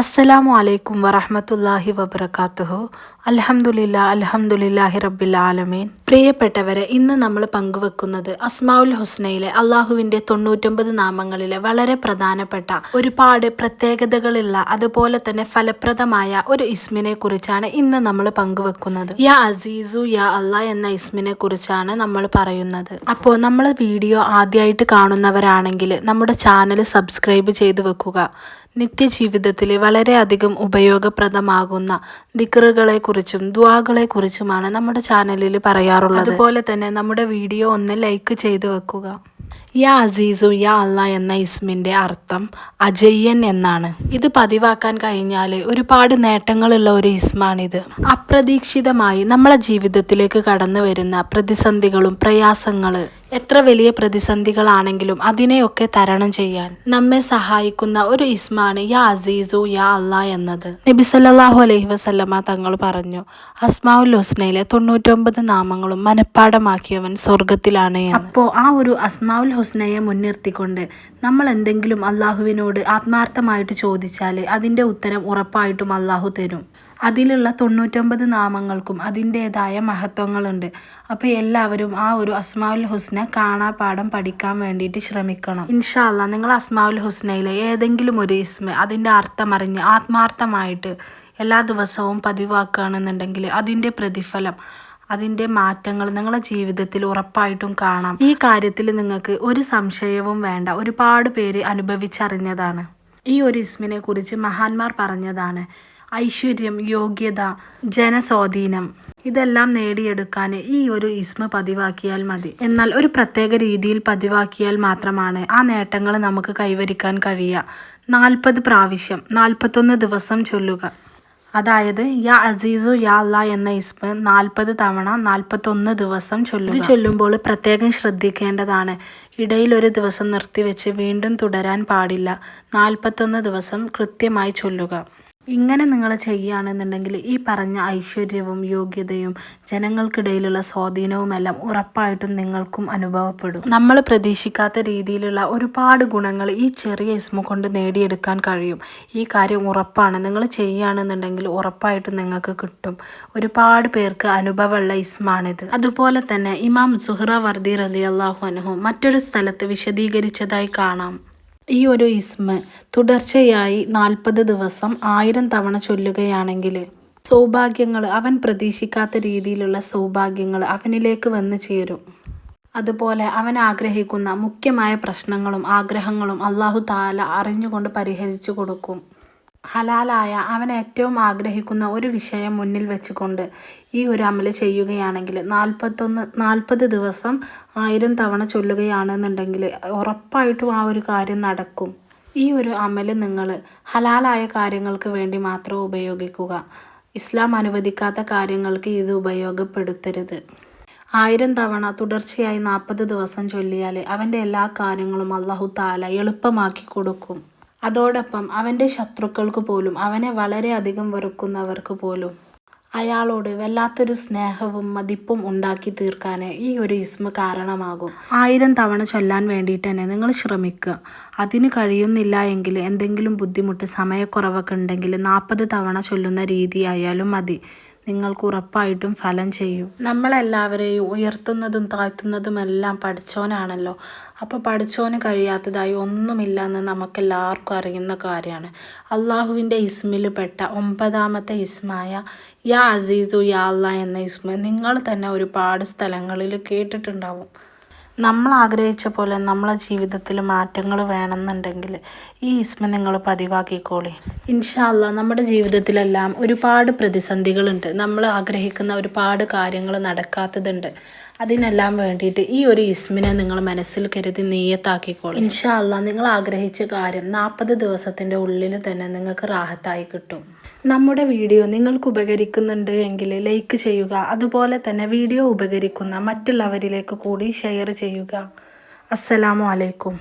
അസ്സലാമു അലൈക്കും വറഹ്മത്തുള്ളാഹി വബറകാതുഹു. അൽഹംദുലില്ലാഹി റബ്ബിൽ ആലമീൻ. പ്രിയപ്പെട്ടവരെ, ഇന്ന് നമ്മൾ പങ്കുവെക്കുന്നത് അസ്മാഉൽ ഹുസ്നയിലെ അള്ളാഹുവിൻ്റെ 99 നാമങ്ങളിലെ വളരെ പ്രധാനപ്പെട്ട ഒരുപാട് പ്രത്യേകതകളുള്ള അതുപോലെ തന്നെ ഫലപ്രദമായ ഒരു ഇസ്മിനെ കുറിച്ചാണ് ഇന്ന് നമ്മൾ പങ്കുവെക്കുന്നത്. യാ അസീസു യാ അല്ലാ എന്ന ഇസ്മിനെ കുറിച്ചാണ് നമ്മൾ പറയുന്നത്. അപ്പോൾ നമ്മൾ വീഡിയോ ആദ്യമായിട്ട് കാണുന്നവരാണെങ്കിൽ നമ്മുടെ ചാനൽ സബ്സ്ക്രൈബ് ചെയ്തു വെക്കുക. നിത്യജീവിതത്തിൽ വളരെയധികം ഉപയോഗപ്രദമാകുന്ന ദിക്റുകളെ കുറിച്ചും ദുആകളെ കുറിച്ചുമാണ് നമ്മുടെ ചാനലിൽ പറയാറുള്ളത്. അതുപോലെ തന്നെ നമ്മുടെ വീഡിയോ ഒന്ന് ലൈക്ക് ചെയ്തു വെക്കുക. യാ അസീസു യാ അല്ലാ എന്ന ഇസ്മിൻ്റെ അർത്ഥം അജയ്യൻ എന്നാണ്. ഇത് പതിവാക്കാൻ കഴിഞ്ഞാൽ ഒരുപാട് നേട്ടങ്ങളുള്ള ഒരു ഇസ്മാണിത്. അപ്രതീക്ഷിതമായി നമ്മളെ ജീവിതത്തിലേക്ക് കടന്നു വരുന്ന പ്രതിസന്ധികളും പ്രയാസങ്ങൾ, എത്ര വലിയ പ്രതിസന്ധികളാണെങ്കിലും അതിനെയൊക്കെ തരണം ചെയ്യാൻ നമ്മെ സഹായിക്കുന്ന ഒരു ഇസ്മാണ് യാ അസീസു യാ അല്ലാ എന്നത്. നബി സല്ലല്ലാഹു അലൈഹി വസല്ലമ തങ്ങൾ പറഞ്ഞു, അസ്മാഉൽ ഹുസ്നയിലെ 99 നാമങ്ങളും മനഃപ്പാഠമാക്കിയവൻ സ്വർഗത്തിലാണ് എന്ന്. അപ്പോൾ ആ ഒരു അസ്മാഉൽ ഹുസ്നയെ മുൻനിർത്തിക്കൊണ്ട് നമ്മൾ എന്തെങ്കിലും അള്ളാഹുവിനോട് ആത്മാർത്ഥമായിട്ട് ചോദിച്ചാൽ അതിൻ്റെ ഉത്തരം ഉറപ്പായിട്ടും അള്ളാഹു തരും. അതിലുള്ള 99 നാമങ്ങൾക്കും അതിൻ്റേതായ മഹത്വങ്ങളുണ്ട്. അപ്പോൾ എല്ലാവരും ആ ഒരു അസ്മാഉൽ ഹുസ്ന കാണാപ്പാഠം പഠിക്കാൻ വേണ്ടിയിട്ട് ശ്രമിക്കണം. ഇൻഷാ അല്ലാ നിങ്ങൾ അസ്മാഉൽ ഹുസ്നയിലെ ഏതെങ്കിലും ഒരു ഇസ്മ അതിൻ്റെ അർത്ഥമറിഞ്ഞ് ആത്മാർത്ഥമായിട്ട് എല്ലാ ദിവസവും പതിവാക്കുകയാണെന്നുണ്ടെങ്കിൽ അതിൻ്റെ പ്രതിഫലം, അതിൻ്റെ മാറ്റങ്ങൾ നിങ്ങളുടെ ജീവിതത്തിൽ ഉറപ്പായിട്ടും കാണാം. ഈ കാര്യത്തിൽ നിങ്ങൾക്ക് ഒരു സംശയവും വേണ്ട. ഒരുപാട് പേര് അനുഭവിച്ചറിഞ്ഞതാണ്. ഈ ഒരു ഇസ്മിനെ കുറിച്ച് മഹാന്മാർ പറഞ്ഞതാണ്, ഐശ്വര്യം, യോഗ്യത, ജനസ്വാധീനം ഇതെല്ലാം നേടിയെടുക്കാൻ ഈ ഒരു ഇസ്മ പതിവാക്കിയാൽ മതി. എന്നാൽ ഒരു പ്രത്യേക രീതിയിൽ പതിവാക്കിയാൽ മാത്രമാണ് ആ നേട്ടങ്ങൾ നമുക്ക് കൈവരിക്കാൻ കഴിയുക. 40 പ്രാവശ്യം 41 ദിവസം ചൊല്ലുക. അതായത് യാ അസീസു യാ അല്ലാ എന്ന ഇസ്മ 40 തവണ 41 ദിവസം ചൊല്ലുക. ഇത് ചൊല്ലുമ്പോൾ പ്രത്യേകം ശ്രദ്ധിക്കേണ്ടതാണ്. ഇടയിൽ ഒരു ദിവസം നിർത്തിവെച്ച് വീണ്ടും തുടരാൻ പാടില്ല. 41 ദിവസം കൃത്യമായി ചൊല്ലുക. ഇങ്ങനെ നിങ്ങൾ ചെയ്യുകയാണെന്നുണ്ടെങ്കിൽ ഈ പറഞ്ഞ ഐശ്വര്യവും യോഗ്യതയും ജനങ്ങൾക്കിടയിലുള്ള സ്വാധീനവുമെല്ലാം ഉറപ്പായിട്ടും നിങ്ങൾക്കും അനുഭവപ്പെടും. നമ്മൾ പ്രതീക്ഷിക്കാത്ത രീതിയിലുള്ള ഒരുപാട് ഗുണങ്ങൾ ഈ ചെറിയ ഇസ്മ കൊണ്ട് നേടിയെടുക്കാൻ കഴിയും. ഈ കാര്യം ഉറപ്പാണ്. നിങ്ങൾ ചെയ്യുകയാണെന്നുണ്ടെങ്കിൽ ഉറപ്പായിട്ടും നിങ്ങൾക്ക് കിട്ടും. ഒരുപാട് പേർക്ക് അനുഭവമുള്ള ഇസ്മാണിത്. അതുപോലെ തന്നെ ഇമാം സുഹ്റവർദി റളിയല്ലാഹു അൻഹു മറ്റൊരു സ്ഥലത്ത് വിശദീകരിച്ചതായി കാണാം, ഈ ഒരു ഇസ്മ തുടർച്ചയായി 40 ദിവസം 1000 തവണ ചൊല്ലുകയാണെങ്കിൽ സൗഭാഗ്യങ്ങൾ, അവൻ പ്രതീക്ഷിക്കാത്ത രീതിയിലുള്ള സൗഭാഗ്യങ്ങൾ അവനിലേക്ക് വന്നു ചേരും. അതുപോലെ അവൻ ആഗ്രഹിക്കുന്ന മുഖ്യമായ പ്രശ്നങ്ങളും ആഗ്രഹങ്ങളും അല്ലാഹു തആല അറിഞ്ഞുകൊണ്ട് പരിഹരിച്ചു കൊടുക്കും. ഹലാലായ അവൻ ഏറ്റവും ആഗ്രഹിക്കുന്ന ഒരു വിഷയം മുന്നിൽ വെച്ചുകൊണ്ട് ഈ ഒരു അമല് ചെയ്യുകയാണെങ്കിൽ 40 ദിവസം 1000 തവണ ചൊല്ലുകയാണെന്നുണ്ടെങ്കിൽ ഉറപ്പായിട്ടും ആ ഒരു കാര്യം നടക്കും. ഈ ഒരു അമല് നിങ്ങൾ ഹലാലായ കാര്യങ്ങൾക്ക് വേണ്ടി മാത്രം ഉപയോഗിക്കുക. ഇസ്ലാം അനുവദിക്കാത്ത കാര്യങ്ങൾക്ക് ഇത് ഉപയോഗപ്പെടുത്തരുത്. 1000 തവണ തുടർച്ചയായി 40 ദിവസം ചൊല്ലിയാൽ അവൻ്റെ എല്ലാ കാര്യങ്ങളും അല്ലാഹു തആല എളുപ്പമാക്കി കൊടുക്കും. അതോടൊപ്പം അവൻ്റെ ശത്രുക്കൾക്ക് പോലും, അവനെ വളരെയധികം വെറുക്കുന്നവർക്ക് പോലും അയാളോട് വല്ലാത്തൊരു സ്നേഹവും മതിപ്പും ഉണ്ടാക്കി തീർക്കാൻ ഈ ഒരു ഇസ്മ കാരണമാകും. 1000 തവണ ചൊല്ലാൻ വേണ്ടിയിട്ട് തന്നെ നിങ്ങൾ ശ്രമിക്കുക. അതിന് കഴിയുന്നില്ല എങ്കിൽ, എന്തെങ്കിലും ബുദ്ധിമുട്ട്, സമയക്കുറവൊക്കെ ഉണ്ടെങ്കിൽ 40 തവണ ചൊല്ലുന്ന രീതി ആയാലും മതി. നിങ്ങൾക്ക് ഉറപ്പായിട്ടും ഫലം ചെയ്യും. നമ്മളെല്ലാവരെയും ഉയർത്തുന്നതും താഴ്ത്തുന്നതുമെല്ലാം പഠിച്ചോനാണല്ലോ. അപ്പോൾ പഠിച്ചോന് കഴിയാത്തതായി ഒന്നുമില്ല എന്ന് നമുക്കെല്ലാവർക്കും അറിയുന്ന കാര്യമാണ്. അള്ളാഹുവിൻ്റെ ഇസ്മിൽ പെട്ട 9ാമത്തെ ഇസ്മായ യാ അസീസു യാ അല്ലാ എന്ന ഇസ്മ നിങ്ങൾ തന്നെ ഒരുപാട് സ്ഥലങ്ങളിൽ കേട്ടിട്ടുണ്ടാവും. നമ്മൾ ആഗ്രഹിച്ച പോലെ നമ്മളെ ജീവിതത്തിൽ മാറ്റങ്ങൾ വേണമെന്നുണ്ടെങ്കിൽ ഈ ഇസ്മ നിങ്ങൾ പതിവാക്കിക്കോളി. ഇൻഷാ അല്ലാ നമ്മുടെ ജീവിതത്തിലെല്ലാം ഒരുപാട് പ്രതിസന്ധികളുണ്ട്. നമ്മൾ ആഗ്രഹിക്കുന്ന ഒരുപാട് കാര്യങ്ങൾ നടക്കാത്തതുണ്ട്. അതിനെല്ലാം വേണ്ടിയിട്ട് ഈ ഒരു ഇസ്മിനെ നിങ്ങൾ മനസ്സിൽ കരുതി നിയ്യത്താക്കിക്കോളി. ഇൻഷാ അല്ലാ നിങ്ങൾ ആഗ്രഹിച്ച കാര്യം 40 ദിവസത്തിൻ്റെ ഉള്ളിൽ തന്നെ നിങ്ങൾക്ക് റാഹത്തായി കിട്ടും. നമ്മുടെ വീഡിയോ നിങ്ങൾക്ക് ഉപകരിക്കുന്നുണ്ട് എങ്കിൽ ലൈക്ക് ചെയ്യുക. അതുപോലെ തന്നെ വീഡിയോ ഉപകരിക്കുന്ന മറ്റുള്ളവരിലേക്ക് കൂടി ഷെയർ ചെയ്യുക. അസ്സലാമു അലൈക്കും.